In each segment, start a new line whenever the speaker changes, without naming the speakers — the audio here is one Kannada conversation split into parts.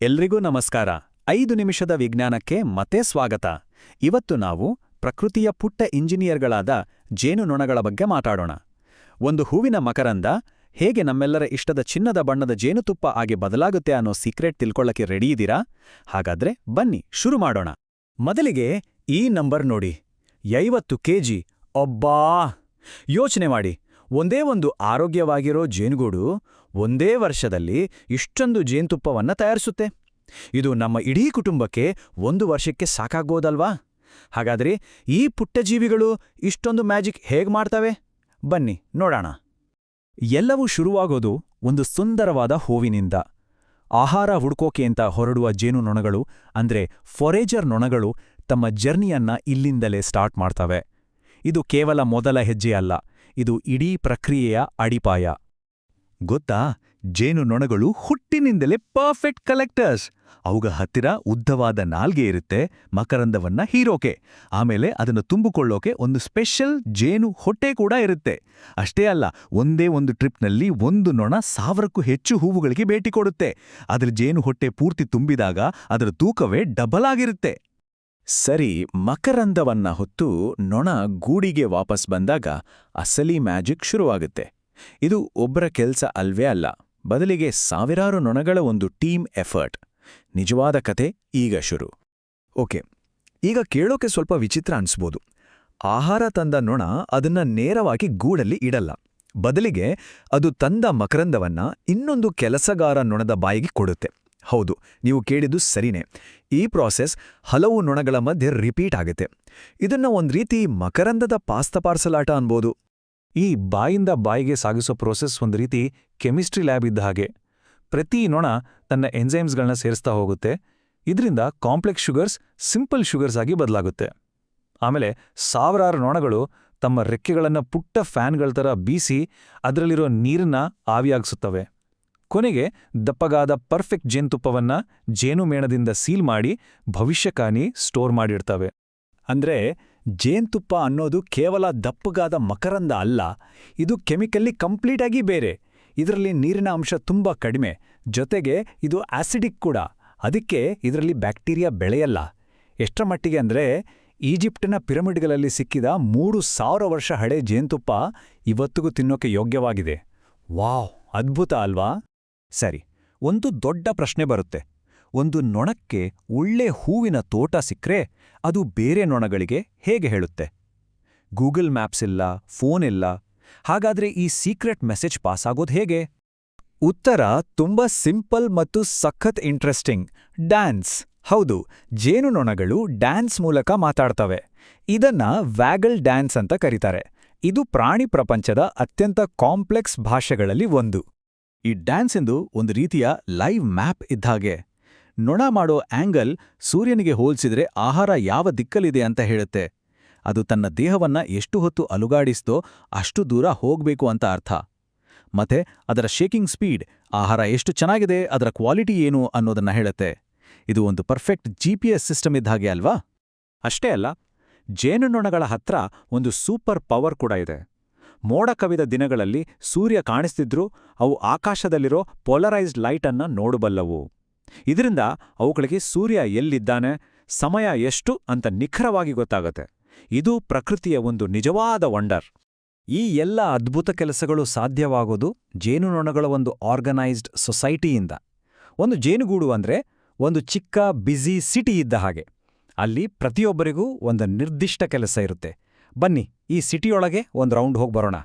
ಎಲ್ರಿಗೂ ನಮಸ್ಕಾರ. 5 ನಿಮಿಷದ ವಿಜ್ಞಾನಕ್ಕೆ ಮತ್ತೆ ಸ್ವಾಗತ. ಇವತ್ತು ನಾವು ಪ್ರಕೃತಿಯ ಪುಟ್ಟ ಇಂಜಿನಿಯರ್ಗಳಾದ ಜೇನುನೊಣಗಳ ಬಗ್ಗೆ ಮಾತಾಡೋಣ. ಒಂದು ಹೂವಿನ ಮಕರಂದ ಹೇಗೆ ನಮ್ಮೆಲ್ಲರ ಇಷ್ಟದ ಚಿನ್ನದ ಬಣ್ಣದ ಜೇನುತುಪ್ಪ ಆಗಿ ಬದಲಾಗುತ್ತೆ ಅನ್ನೋ ಸೀಕ್ರೆಟ್ ತಿಳ್ಕೊಳ್ಳಕ್ಕೆ ರೆಡಿ ಇದ್ದೀರಾ? ಹಾಗಾದ್ರೆ ಬನ್ನಿ ಶುರು ಮಾಡೋಣ. ಮೊದಲಿಗೆ ಈ ನಂಬರ್ ನೋಡಿ, 50 ಕೆಜಿ. ಅಬ್ಬಾ! ಯೋಚನೆ ಮಾಡಿ, ಒಂದೇ ಒಂದು ಆರೋಗ್ಯವಾಗಿರೋ ಜೇನುಗೂಡು ಒಂದೇ ವರ್ಷದಲ್ಲಿ ಇಷ್ಟೊಂದು ಜೇನುತುಪ್ಪವನ್ನ ತಯಾರಿಸುತ್ತೆ. ಇದು ನಮ್ಮ ಇಡೀ ಕುಟುಂಬಕ್ಕೆ 1 ವರ್ಷಕ್ಕೆ ಸಾಕಾಗೋದಲ್ವಾ? ಹಾಗಾದ್ರೆ ಈ ಪುಟ್ಟ ಜೀವಿಗಳು ಇಷ್ಟೊಂದು ಮ್ಯಾಜಿಕ್ ಹೇಗ್ ಮಾಡ್ತವೆ? ಬನ್ನಿ ನೋಡೋಣ. ಎಲ್ಲವೂ ಶುರುವಾಗೋದು ಒಂದು ಸುಂದರವಾದ ಹೂವಿನಿಂದ. ಆಹಾರ ಹುಡ್ಕೋಕೆ ಅಂತ ಹೊರಡುವ ಜೇನುನೊಣಗಳು ಅಂದ್ರೆ ಫೊರೇಜರ್ ನೊಣಗಳು ತಮ್ಮ ಜರ್ನಿಯನ್ನ ಇಲ್ಲಿಂದಲೇ ಸ್ಟಾರ್ಟ್ ಮಾಡ್ತವೆ. ಇದು ಕೇವಲ ಮೊದಲ ಹೆಜ್ಜೆ ಅಲ್ಲ, ಇದು ಇಡೀ ಪ್ರಕ್ರಿಯೆಯ ಅಡಿಪಾಯ. ಗೊತ್ತಾ, ಜೇನುನೊಣಗಳು ಹುಟ್ಟಿನಿಂದಲೇ ಪರ್ಫೆಕ್ಟ್ ಕಲೆಕ್ಟರ್ಸ್. ಅವುಗ ಹತ್ತಿರ ಉದ್ದವಾದ ನಾಲ್ಗೆ ಇರುತ್ತೆ ಮಕರಂದವನ್ನ ಹೀರೋಕೆ. ಆಮೇಲೆ ಅದನ್ನು ತುಂಬಿಕೊಳ್ಳೋಕೆ ಒಂದು ಸ್ಪೆಷಲ್ ಜೇನು ಹೊಟ್ಟೆ ಕೂಡ ಇರುತ್ತೆ. ಅಷ್ಟೇ ಅಲ್ಲ, ಒಂದೇ ಒಂದು ಟ್ರಿಪ್ನಲ್ಲಿ ಒಂದು ನೊಣ 1000ಕ್ಕೂ ಹೆಚ್ಚು ಹೂವುಗಳಿಗೆ ಭೇಟಿ ಕೊಡುತ್ತೆ. ಅದರ ಜೇನು ಹೊಟ್ಟೆ ಪೂರ್ತಿ ತುಂಬಿದಾಗ ಅದರ ತೂಕವೇ ಡಬಲ್ ಆಗಿರುತ್ತೆ. ಸರಿ, ಮಕರಂದವನ್ನ ಹೊತ್ತು ನೊಣ ಗೂಡಿಗೆ ವಾಪಸ್ ಬಂದಾಗ ಅಸಲಿ ಮ್ಯಾಜಿಕ್ ಶುರುವಾಗುತ್ತೆ. ಇದು ಒಬ್ಬರ ಕೆಲ್ಸ ಅಲ್ವೇ ಅಲ್ಲ, ಬದಲಿಗೆ ಸಾವಿರಾರು ನೊಣಗಳ ಒಂದು ಟೀಮ್ ಎಫರ್ಟ್. ನಿಜವಾದ ಕತೆ ಈಗ ಶುರು. ಓಕೆ, ಈಗ ಕೇಳೋಕೆ ಸ್ವಲ್ಪ ವಿಚಿತ್ರ ಅನ್ಸ್ಬೋದು. ಆಹಾರ ತಂದ ನೊಣ ಅದನ್ನ ನೇರವಾಗಿ ಗೂಡಲ್ಲಿ ಇಡಲ್ಲ. ಬದಲಿಗೆ ಅದು ತಂದ ಮಕರಂದವನ್ನ ಇನ್ನೊಂದು ಕೆಲಸಗಾರ ನೊಣದ ಬಾಯಿಗೆ ಕೊಡುತ್ತೆ. ಹೌದು, ನೀವು ಕೇಳಿದ್ದು ಸರಿನೇ. ಈ ಪ್ರಾಸೆಸ್ ಹಲವು ನೊಣಗಳ ಮಧ್ಯೆ ರಿಪೀಟ್ ಆಗುತ್ತೆ. ಇದನ್ನ ಒಂದ್ ರೀತಿ ಮಕರಂದದ ಪಾರ್ಸಲಾಟ ಅನ್ಬೋದು. ಈ ಬಾಯಿಂದ ಬಾಯಿಗೆ ಸಾಗಿಸೋ ಪ್ರೋಸೆಸ್ ಒಂದು ರೀತಿ ಕೆಮಿಸ್ಟ್ರಿ ಲ್ಯಾಬ್ ಇದ್ದ ಹಾಗೆ. ಪ್ರತಿ ನೊಣ ತನ್ನ ಎಂಜೈಮ್ಸ್ಗಳನ್ನ ಸೇರಿಸ್ತಾ ಹೋಗುತ್ತೆ. ಇದರಿಂದ ಕಾಂಪ್ಲೆಕ್ಸ್ ಶುಗರ್ಸ್ ಸಿಂಪಲ್ ಶುಗರ್ಸ್ ಆಗಿ ಬದಲಾಗುತ್ತೆ. ಆಮೇಲೆ ಸಾವಿರಾರು ನೊಣಗಳು ತಮ್ಮ ರೆಕ್ಕೆಗಳನ್ನ ಪುಟ್ಟ ಫ್ಯಾನ್ಗಳ ಥರ ಬೀಸಿ ಅದರಲ್ಲಿರೋ ನೀರನ್ನ ಆವಿಯಾಗಿಸುತ್ತವೆ. ಕೊನೆಗೆ ದಪ್ಪಗಾದ ಪರ್ಫೆಕ್ಟ್ ಜೇನುತುಪ್ಪವನ್ನ ಜೇನುಮೇಣದಿಂದ ಸೀಲ್ ಮಾಡಿ ಭವಿಷ್ಯಕ್ಕಾಗಿ ಸ್ಟೋರ್ ಮಾಡಿಡ್ತವೆ. ಅಂದ್ರೆ ಜೇನುತುಪ್ಪ ಅನ್ನೋದು ಕೇವಲ ದಪ್ಪಗಾದ ಮಕರಂದ ಅಲ್ಲ, ಇದು ಕೆಮಿಕಲ್ಲಿ ಕಂಪ್ಲೀಟಾಗಿ ಬೇರೆ. ಇದರಲ್ಲಿ ನೀರಿನ ಅಂಶ ತುಂಬ ಕಡಿಮೆ, ಜೊತೆಗೆ ಇದು ಆಸಿಡಿಕ್ ಕೂಡ. ಅದಕ್ಕೆ ಇದರಲ್ಲಿ ಬ್ಯಾಕ್ಟೀರಿಯಾ ಬೆಳೆಯಲ್ಲ. ಎಷ್ಟರ ಮಟ್ಟಿಗೆ ಅಂದ್ರೆ ಈಜಿಪ್ಟಿನ ಪಿರಮಿಡ್ಗಳಲ್ಲಿ ಸಿಕ್ಕಿದ 3000 ವರ್ಷ ಹಳೆ ಜೇನುತುಪ್ಪ ಇವತ್ತಿಗೂ ತಿನ್ನೋಕೆ ಯೋಗ್ಯವಾಗಿದೆ. ವಾವ್, ಅದ್ಭುತ ಅಲ್ವಾ? ಸರಿ, ಒಂದು ದೊಡ್ಡ ಪ್ರಶ್ನೆ ಬರುತ್ತೆ. ಒಂದು ನೊಣಕ್ಕೆ ಒಳ್ಳೆ ಹೂವಿನ ತೋಟ ಸಿಕ್ಕ್ರೆ ಅದು ಬೇರೆ ನೊಣಗಳಿಗೆ ಹೇಗೆ ಹೇಳುತ್ತೆ? ಗೂಗಲ್ ಮ್ಯಾಪ್ಸ್ ಇಲ್ಲ, ಫೋನ್ ಇಲ್ಲ. ಹಾಗಾದ್ರೆ ಈ ಸೀಕ್ರೆಟ್ ಮೆಸೇಜ್ ಪಾಸ್ ಆಗೋದು ಹೇಗೆ? ಉತ್ತರ ತುಂಬಾ ಸಿಂಪಲ್ ಮತ್ತು ಸಖತ್ ಇಂಟ್ರೆಸ್ಟಿಂಗ್. ಡ್ಯಾನ್ಸ್. ಹೌದು, ಜೇನುನೊಣಗಳು ಡ್ಯಾನ್ಸ್ ಮೂಲಕ ಮಾತಾಡ್ತವೆ. ಇದನ್ನ ವ್ಯಾಗಲ್ ಡ್ಯಾನ್ಸ್ ಅಂತ ಕರೀತಾರೆ. ಇದು ಪ್ರಾಣಿ ಪ್ರಪಂಚದ ಅತ್ಯಂತ ಕಾಂಪ್ಲೆಕ್ಸ್ ಭಾಷೆಗಳಲ್ಲಿ ಒಂದು. ಈ ಡ್ಯಾನ್ಸ್ ಎಂದು ಒಂದು ರೀತಿಯ ಲೈವ್ ಮ್ಯಾಪ್ ಇದ್ದಾಗೆ. ನೊಣ ಮಾಡೋ ಆಂಗಲ್ ಸೂರ್ಯನಿಗೆ ಹೋಲ್ಸಿದ್ರೆ ಆಹಾರ ಯಾವ ದಿಕ್ಕಲ್ಲಿದೆ ಅಂತ ಹೇಳುತ್ತೆ. ಅದು ತನ್ನ ದೇಹವನ್ನ ಎಷ್ಟು ಹೊತ್ತು ಅಲುಗಾಡಿಸ್ತೋ ಅಷ್ಟು ದೂರ ಹೋಗ್ಬೇಕು ಅಂತ ಅರ್ಥ. ಮತ್ತೆ ಅದರ ಶೇಕಿಂಗ್ ಸ್ಪೀಡ್, ಆಹಾರ ಎಷ್ಟು ಚೆನ್ನಾಗಿದೆ, ಅದರ ಕ್ವಾಲಿಟಿ ಏನು ಅನ್ನೋದನ್ನ ಹೇಳುತ್ತೆ. ಇದು ಒಂದು ಪರ್ಫೆಕ್ಟ್ GPS ಸಿಸ್ಟಮ್ ಇದ್ದಾಗೆ ಅಲ್ವಾ? ಅಷ್ಟೇ ಅಲ್ಲ, ಜೇನುನೊಣಗಳ ಹತ್ರ ಒಂದು ಸೂಪರ್ ಪವರ್ ಕೂಡ ಇದೆ. ಮೋಡ ಕವಿದ ದಿನಗಳಲ್ಲಿ ಸೂರ್ಯ ಕಾಣಿಸ್ತಿದ್ರೂ ಅವು ಆಕಾಶದಲ್ಲಿರೋ ಪೋಲರೈಸ್ಡ್ ಲೈಟ್ ಅನ್ನ ನೋಡಬಲ್ಲವು. ಇದರಿಂದ ಅವುಗಳಿಗೆ ಸೂರ್ಯ ಎಲ್ಲಿದ್ದಾನೆ, ಸಮಯ ಎಷ್ಟು ಅಂತ ನಿಖರವಾಗಿ ಗೊತ್ತಾಗತ್ತೆ. ಇದು ಪ್ರಕೃತಿಯ ಒಂದು ನಿಜವಾದ ವಂಡರ್. ಈ ಎಲ್ಲ ಅದ್ಭುತ ಕೆಲಸಗಳು ಸಾಧ್ಯವಾಗೋದು ಜೇನುನೊಣಗಳ ಒಂದು ಆರ್ಗನೈಸ್ಡ್ ಸೊಸೈಟಿಯಿಂದ. ಒಂದು ಜೇನುಗೂಡು ಅಂದ್ರೆ ಒಂದು ಚಿಕ್ಕ ಬ್ಯುಸಿ ಸಿಟಿ ಇದ್ದ ಹಾಗೆ. ಅಲ್ಲಿ ಪ್ರತಿಯೊಬ್ಬರಿಗೂ ಒಂದು ನಿರ್ದಿಷ್ಟ ಕೆಲಸ ಇರುತ್ತೆ. ಬನ್ನಿ ಈ ಸಿಟಿಯೊಳಗೆ ಒಂದು ರೌಂಡ್ ಹೋಗಿ ಬರೋಣ.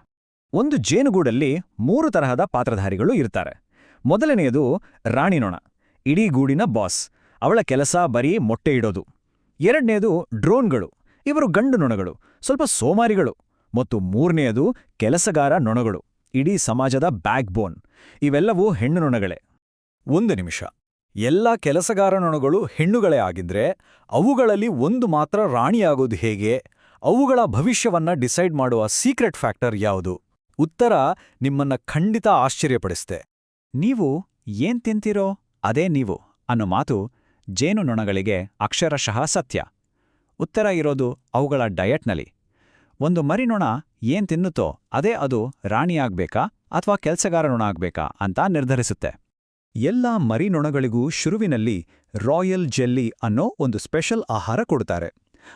ಒಂದು ಜೇನುಗೂಡಲ್ಲಿ 3 ತರಹದ ಪಾತ್ರಧಾರಿಗಳು ಇರ್ತಾರೆ. ಮೊದಲನೆಯದು ರಾಣಿನೊಣ, ಇಡೀ ಗೂಡಿನ ಬಾಸ್. ಅವಳ ಕೆಲಸ ಬರೀ ಮೊಟ್ಟೆ ಇಡೋದು. ಎರಡನೇದು ಡ್ರೋನ್ಗಳು. ಇವರು ಗಂಡು ನೊಣಗಳು, ಸ್ವಲ್ಪ ಸೋಮಾರಿಗಳು. ಮತ್ತು ಮೂರನೆಯದು ಕೆಲಸಗಾರ ನೊಣಗಳು, ಇಡೀ ಸಮಾಜದ ಬ್ಯಾಕ್ ಬೋನ್. ಇವೆಲ್ಲವೂ ಹೆಣ್ಣು ನೊಣಗಳೇ. ಒಂದು ನಿಮಿಷ, ಎಲ್ಲ ಕೆಲಸಗಾರ ನೊಣಗಳು ಹೆಣ್ಣುಗಳೇ ಆಗಿದ್ರೆ ಅವುಗಳಲ್ಲಿ ಒಂದು ಮಾತ್ರ ರಾಣಿಯಾಗೋದು ಹೇಗೆ? ಅವುಗಳ ಭವಿಷ್ಯವನ್ನ ಡಿಸೈಡ್ ಮಾಡುವ ಸೀಕ್ರೆಟ್ ಫ್ಯಾಕ್ಟರ್ ಯಾವುದು? ಉತ್ತರ ನಿಮ್ಮನ್ನ ಖಂಡಿತ ಆಶ್ಚರ್ಯಪಡಿಸುತ್ತೆ. ನೀವು ಏನ್ ತಿಂತೀರೋ ಅದೇ ನೀವು ಅನ್ನೋ ಮಾತು ಜೇನುನೊಣಗಳಿಗೆ ಅಕ್ಷರಶಃ ಸತ್ಯ. ಉತ್ತರ ಇರೋದು ಅವುಗಳ ಡಯಟ್ನಲ್ಲಿ. ಒಂದು ಮರಿನೊಣ ಏನ್ ತಿನ್ನುತ್ತೋ ಅದೇ ಅದು ರಾಣಿಯಾಗ್ಬೇಕಾ ಅಥವಾ ಕೆಲಸಗಾರ ನೊಣ ಆಗ್ಬೇಕಾ ಅಂತ ನಿರ್ಧರಿಸುತ್ತೆ. ಎಲ್ಲ ಮರಿನೊಣಗಳಿಗೂ ಶುರುವಿನಲ್ಲಿ ರಾಯಲ್ ಜೆಲ್ಲಿ ಅನ್ನೋ ಒಂದು ಸ್ಪೆಷಲ್ ಆಹಾರ ಕೊಡ್ತಾರೆ.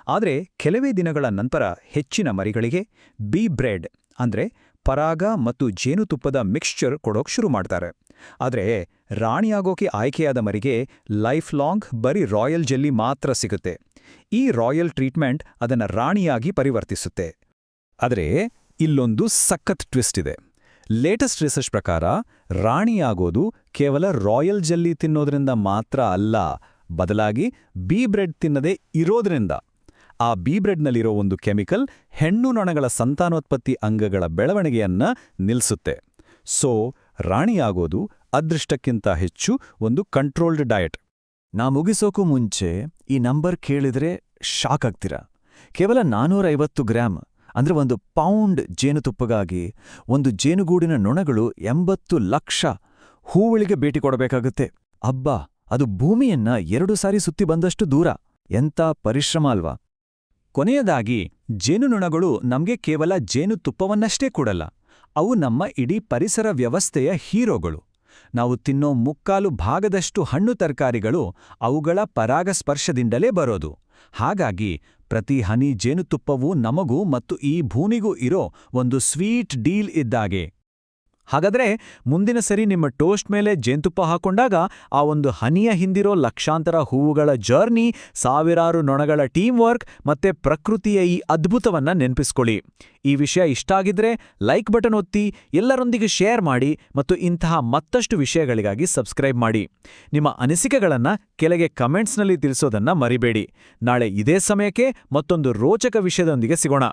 ಆದರೆ ಕೆಲವೇ ದಿನಗಳ ನಂತರ ಹೆಚ್ಚಿನ ಮರಿಗಳಿಗೆ ಬೀ ಬ್ರೆಡ್ ಅಂದ್ರೆ ಪರಾಗ ಮತ್ತು ಜೇನುತುಪ್ಪದ ಮಿಕ್ಸ್ಚರ್ ಕೊಡೋಕ್ ಶುರು ಮಾಡ್ತಾರೆ. ಆದರೆ ರಾಣಿಯಾಗೋಕೆ ಆಯ್ಕೆಯಾದ ಮರಿಗೆ ಲೈಫ್ ಲಾಂಗ್ ಬರೀ ರಾಯಲ್ ಜೆಲ್ಲಿ ಮಾತ್ರ ಸಿಗುತ್ತೆ. ಈ ರಾಯಲ್ ಟ್ರೀಟ್ಮೆಂಟ್ ಅದನ್ನ ರಾಣಿಯಾಗಿ ಪರಿವರ್ತಿಸುತ್ತೆ. ಆದರೆ ಇಲ್ಲೊಂದು ಸಖತ್ ಟ್ವಿಸ್ಟ್ ಇದೆ. ಲೇಟೆಸ್ಟ್ ರಿಸರ್ಚ್ ಪ್ರಕಾರ ರಾಣಿಯಾಗೋದು ಕೇವಲ ರಾಯಲ್ ಜೆಲ್ಲಿ ತಿನ್ನೋದ್ರಿಂದ ಮಾತ್ರ ಅಲ್ಲ, ಬದಲಾಗಿ ಬೀ ಬ್ರೆಡ್ ತಿನ್ನದೇ ಇರೋದ್ರಿಂದ. ಆ ಬೀ ಬ್ರೆಡ್ನಲ್ಲಿರೋ ಒಂದು ಕೆಮಿಕಲ್ ಹೆಣ್ಣು ನೊಣಗಳ ಸಂತಾನೋತ್ಪತ್ತಿ ಅಂಗಗಳ ಬೆಳವಣಿಗೆಯನ್ನ ನಿಲ್ಲಿಸುತ್ತೆ. ಸೊ ರಾಣಿಯಾಗೋದು ಅದೃಷ್ಟಕ್ಕಿಂತ ಹೆಚ್ಚು ಒಂದು ಕಂಟ್ರೋಲ್ಡ್ ಡಯಟ್. ನಾ ಮುಗಿಸೋಕು ಮುಂಚೆ ಈ ನಂಬರ್ ಕೇಳಿದ್ರೆ ಶಾಕ್ ಆಗ್ತೀರಾ. ಕೇವಲ 450 ಗ್ರಾಮ್ ಅಂದ್ರೆ 1 ಪೌಂಡ್ ಜೇನುತುಪ್ಪಗಾಗಿ ಒಂದು ಜೇನುಗೂಡಿನ ನೊಣಗಳು 80 ಲಕ್ಷ ಹೂವುಗಳಿಗೆ ಭೇಟಿ ಕೊಡಬೇಕಾಗುತ್ತೆ. ಅಬ್ಬಾ, ಅದು ಭೂಮಿಯನ್ನ 2 ಸಾರಿ ಸುತ್ತಿ ಬಂದಷ್ಟು ದೂರ. ಎಂಥ ಪರಿಶ್ರಮ ಅಲ್ವಾ. ಕೊನೆಯದಾಗಿ ಜೇನುನೊಣಗಳು ನಮ್ಗೆ ಕೇವಲ ಜೇನುತುಪ್ಪವನ್ನಷ್ಟೇ ಕೊಡಲ್ಲ, ಅವು ನಮ್ಮ ಇಡೀ ಪರಿಸರ ವ್ಯವಸ್ಥೆಯ ಹೀರೋಗಳು. ನಾವು ತಿನ್ನೋ 3/4 ಭಾಗದಷ್ಟು ಹಣ್ಣು ತರಕಾರಿಗಳು ಅವುಗಳ ಪರಾಗಸ್ಪರ್ಶದಿಂದಲೇ ಬರೋದು. ಹಾಗಾಗಿ ಪ್ರತಿ ಹನಿ ಜೇನುತುಪ್ಪವೂ ನಮಗೂ ಮತ್ತು ಈ ಭೂಮಿಗೂ ಇರೋ ಒಂದು ಸ್ವೀಟ್ ಡೀಲ್ ಇದ್ದಾಗೆ. ಹಾಗಾದ್ರೆ ಮುಂದಿನ ಸರಿ ನಿಮ್ಮ ಟೋಸ್ಟ್ ಮೇಲೆ ಜೇನುತುಪ್ಪ ಹಾಕೊಂಡಾಗ ಆ ಒಂದು ಹನಿಯ ಹಿಂದಿರೋ ಲಕ್ಷಾಂತರ ಹೂವುಗಳ ಜರ್ನಿ, ಸಾವಿರಾರು ನೊಣಗಳ ಟೀಮ್ ವರ್ಕ್ ಮತ್ತೆ ಪ್ರಕೃತಿಯ ಈ ಅದ್ಭುತವನ್ನ ನೆನಪಿಸ್ಕೊಳ್ಳಿ. ಈ ವಿಷಯ ಇಷ್ಟ ಆಗಿದ್ರೆ ಲೈಕ್ ಬಟನ್ ಒತ್ತಿ, ಎಲ್ಲರೊಂದಿಗೆ ಶೇರ್ ಮಾಡಿ ಮತ್ತು ಇಂತಹ ಮತ್ತಷ್ಟು ವಿಷಯಗಳಿಗಾಗಿ ಸಬ್ಸ್ಕ್ರೈಬ್ ಮಾಡಿ. ನಿಮ್ಮ ಅನಿಸಿಕೆಗಳನ್ನ ಕೆಳಗೆ ಕಮೆಂಟ್ಸ್ನಲ್ಲಿ ತಿಳಿಸೋದನ್ನ ಮರಿಬೇಡಿ. ನಾಳೆ ಇದೇ ಸಮಯಕ್ಕೆ ಮತ್ತೊಂದು ರೋಚಕ ವಿಷಯದೊಂದಿಗೆ ಸಿಗೋಣ.